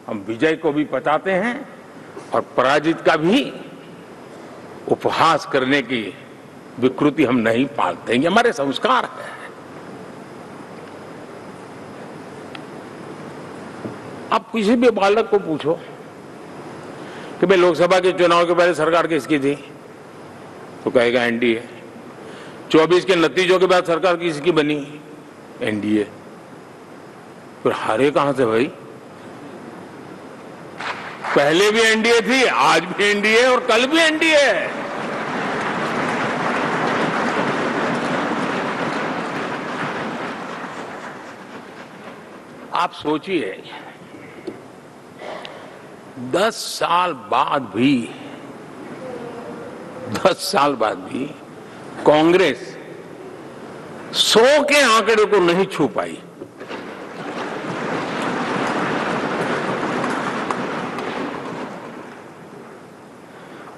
हम विजय को भी पचाते हैं और पराजित का भी उपहास करने की विकृति हम नहीं पालते। ये हमारे संस्कार है। आप किसी भी बालक को पूछो कि भाई लोकसभा के चुनाव के पहले सरकार किसकी थी, तो कहेगा एनडीए। 24 के नतीजों के बाद सरकार किसकी बनी, एनडीए। फिर हारे कहां से भाई? पहले भी एनडीए थी, आज भी एनडीए और कल भी एनडीए है। आप सोचिए 10 साल बाद भी कांग्रेस 100 के आंकड़े को नहीं छू पाई।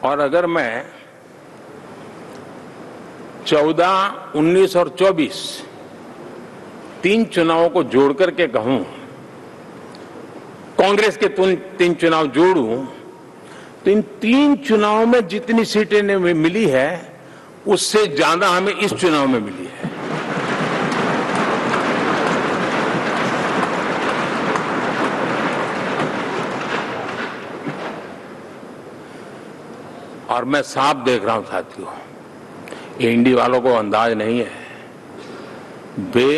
और अगर मैं 14, 19 और 24 तीन चुनावों को जोड़ करके कहूं, कांग्रेस के 3 चुनाव जोड़ूं, तो इन 3 चुनावों में जितनी सीटें मिली है उससे ज्यादा हमें इस चुनाव में मिली है। और मैं साफ देख रहा हूं साथियों, एनडीए वालों को अंदाज नहीं है। वे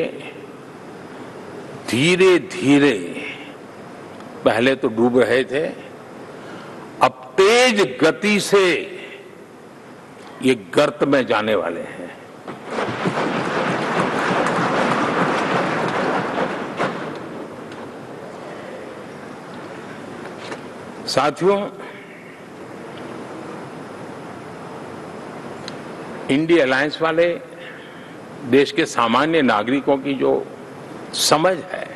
धीरे धीरे पहले तो डूब रहे थे, अब तेज गति से ये गर्त में जाने वाले हैं। साथियों, इंडिया अलायंस वाले देश के सामान्य नागरिकों की जो समझ है,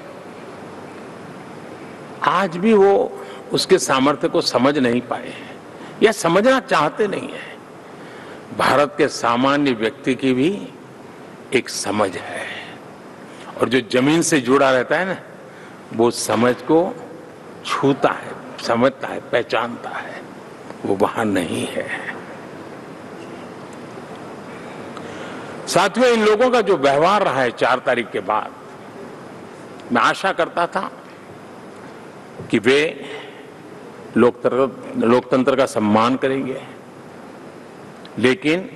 आज भी वो उसके सामर्थ्य को समझ नहीं पाए हैं या समझना चाहते नहीं है। भारत के सामान्य व्यक्ति की भी एक समझ है, और जो जमीन से जुड़ा रहता है ना, वो समझ को छूता है, समझता है, पहचानता है। वो वहां नहीं है। साथियों, इन लोगों का जो व्यवहार रहा है 4 तारीख के बाद, मैं आशा करता था कि वे लोकतंत्र का सम्मान करेंगे, लेकिन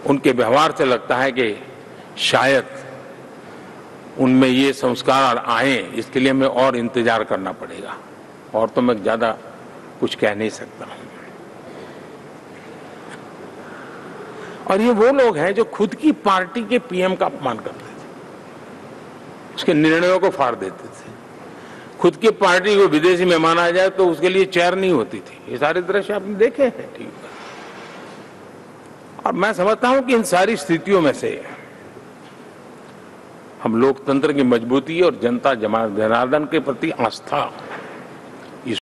उनके व्यवहार से लगता है कि शायद उनमें ये संस्कार आए, इसके लिए हमें और इंतजार करना पड़ेगा। और तो मैं ज्यादा कुछ कह नहीं सकता। और ये वो लोग हैं जो खुद की पार्टी के पीएम का अपमान करते थे, उसके निर्णयों को फाड़ देते थे। खुद की पार्टी को विदेशी मेहमान आ जाए तो उसके लिए चेयर नहीं होती थी। ये सारे दृश्य आपने देखे हैं, ठीक है। और मैं समझता हूं कि इन सारी स्थितियों में से हम लोकतंत्र की मजबूती और जनता जनार्दन के प्रति आस्था